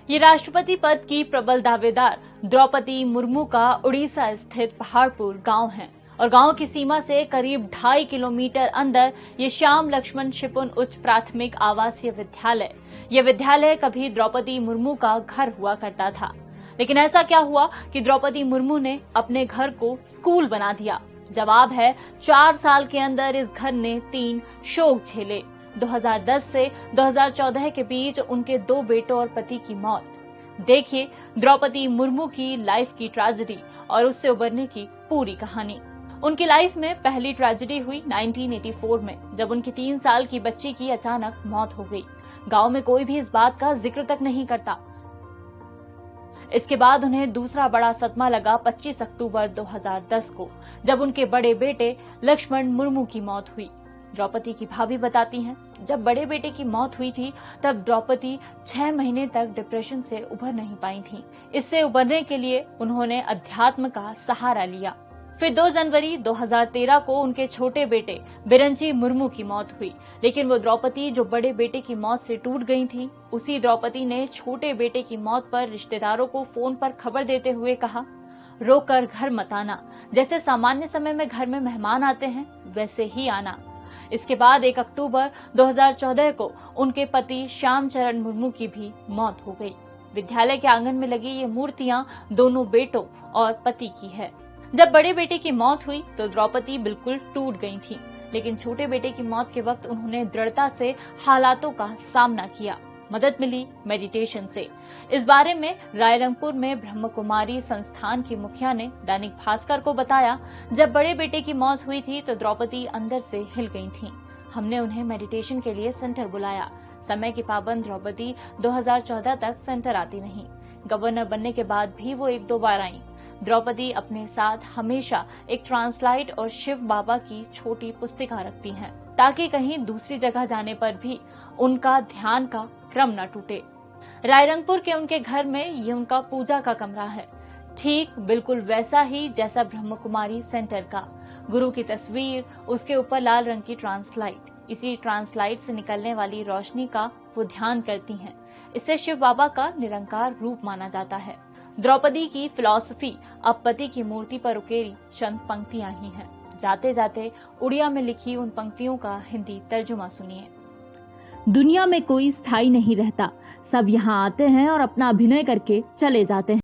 ये राष्ट्रपति पद की प्रबल दावेदार द्रौपदी मुर्मू का उड़ीसा स्थित पहाड़पुर गांव है और गांव की सीमा से करीब 2.5 किलोमीटर अंदर ये श्याम लक्ष्मण शिपुन उच्च प्राथमिक आवासीय विद्यालय। यह विद्यालय कभी द्रौपदी मुर्मू का घर हुआ करता था, लेकिन ऐसा क्या हुआ कि द्रौपदी मुर्मू ने अपने घर को स्कूल बना दिया। जवाब है 4 साल के अंदर इस घर ने 3 शोक झेले। 2010 से 2014 के बीच उनके 2 बेटों और पति की मौत। देखिए द्रौपदी मुर्मू की लाइफ की ट्रेजेडी और उससे उबरने की पूरी कहानी। उनकी लाइफ में पहली ट्रेजेडी हुई 1984 में, जब उनकी 3 साल की बच्ची की अचानक मौत हो गई। गांव में कोई भी इस बात का जिक्र तक नहीं करता। इसके बाद उन्हें दूसरा बड़ा सदमा लगा 25 अक्टूबर 2010 को, जब उनके बड़े बेटे लक्ष्मण मुर्मू की मौत हुई। द्रौपदी की भाभी बताती हैं, जब बड़े बेटे की मौत हुई थी तब द्रौपदी 6 महीने तक डिप्रेशन से उभर नहीं पाई थी। इससे उबरने के लिए उन्होंने अध्यात्म का सहारा लिया। फिर 2 जनवरी 2013 को उनके छोटे बेटे बिरंची मुर्मू की मौत हुई, लेकिन वो द्रौपदी जो बड़े बेटे की मौत से टूट गई थी, उसी द्रौपदी ने छोटे बेटे की मौत पर रिश्तेदारों को फोन पर खबर देते हुए कहा, रोकर घर मत आना, जैसे सामान्य समय में घर में मेहमान आते हैं वैसे ही आना। इसके बाद 1 अक्टूबर 2014 को उनके पति श्याम चरण मुर्मू की भी मौत हो गई। विद्यालय के आंगन में लगी ये मूर्तियां दोनों बेटों और पति की है। जब बड़े बेटे की मौत हुई तो द्रौपदी बिल्कुल टूट गई थी, लेकिन छोटे बेटे की मौत के वक्त उन्होंने दृढ़ता से हालातों का सामना किया। मदद मिली मेडिटेशन से। इस बारे में रायरंगपुर में ब्रह्म कुमारी संस्थान की मुखिया ने दैनिक भास्कर को बताया, जब बड़े बेटे की मौत हुई थी तो द्रौपदी अंदर से हिल गई थी। हमने उन्हें मेडिटेशन के लिए सेंटर बुलाया। समय की पाबंद द्रौपदी 2014 तक सेंटर आती नहीं। गवर्नर बनने के बाद भी वो 1-2 बार आई। द्रौपदी अपने साथ हमेशा एक ट्रांसलाइट और शिव बाबा की छोटी पुस्तिका रखती हैं, ताकि कहीं दूसरी जगह जाने पर भी उनका ध्यान का क्रम न टूटे। रायरंगपुर के उनके घर में ये उनका पूजा का कमरा है, ठीक बिल्कुल वैसा ही जैसा ब्रह्म कुमारी सेंटर का। गुरु की तस्वीर, उसके ऊपर लाल रंग की ट्रांसलाइट। इसी ट्रांसलाइट से निकलने वाली रोशनी का वो ध्यान करती हैं। इससे शिव बाबा का निरंकार रूप माना जाता है। द्रौपदी की फिलॉसफी अब पति की मूर्ति पर उकेरी चंद पंक्तियां ही हैं। जाते जाते उड़िया में लिखी उन पंक्तियों का हिंदी तर्जुमा सुनिए। दुनिया में कोई स्थायी नहीं रहता, सब यहाँ आते हैं और अपना अभिनय करके चले जाते हैं।